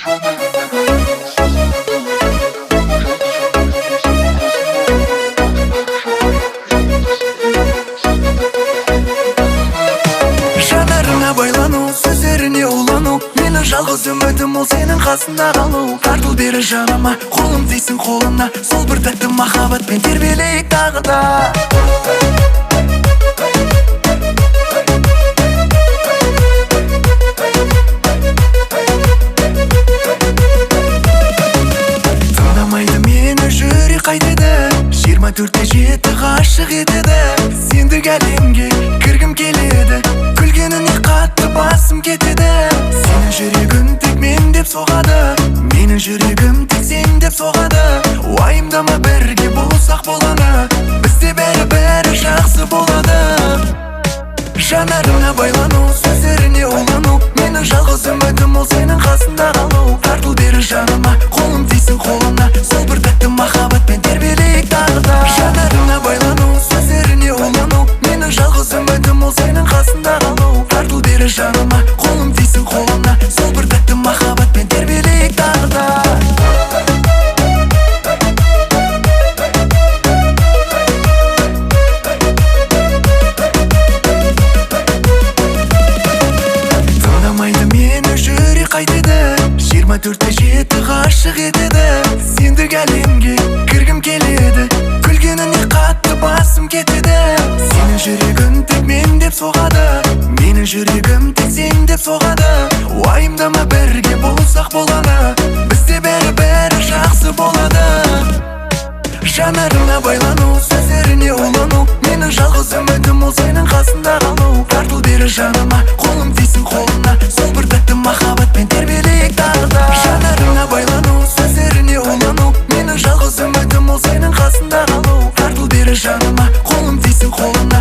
Жанарыңа байлану, сөздеріне улану, мені жалғыз үмітім ол сенің қасында қалу. Тартыл бері жаныма, қолым тисін қолына, сол бір тәтті махаббатпен тербелейік тағы да. Тыңдамайды мені жүрек қайтеді, 24-те 7 ғашық етеді. Сендік әлемге кіргім келеді, күлгеніне қатты басым кетеді. Сенің жүрегің тек мен деп соғады, менің жүрегім тек сен деп соғады. Уайымдама, бірге болсақ боланы, бізде бәрі жақсы болады. Жанарыңа байлану, сөздеріне улану, менің жалғыз үмітім ол сенің қасында қалу. Тартыл бері жаныма, қолым тисін қолына, сол бір тәтті махаббатпен тербелейік тағы да. Жанарыңа байлану, сөздеріне улану, менің жалғыз үмітім ол сенің қасында қалу. Тартыл бері жаныма, қолым тисін қолына, сол бір тәтті махаббатпен тербелейік тағы да. Тыңдамайды мені жүрек қайтеді, 24-те 7 ғашық етеді. Сендік әлемге кіргім келеді, күлгеніне қатты басым кетеді. Сенің жүрегің тек мен деп соғады, менің жүрегім тек сен деп соғады. Уайымдама, бірге болсақ боланы, бізде бәрі жақсы болады. Жанарыңа байлану, сөздеріне улану, менің жалғыз үмітім ол сенің қасында қалу. Тартыл бері жаныма, қолым тисін қолына, сол бір тәтті махаббатпен тербелейік тағы да. Жанарыңа байлану, сөздеріне улану, менің жалғыз үмітім ол сенің қасында қалу. Тартыл бері жаныма, қолым тисін қолына,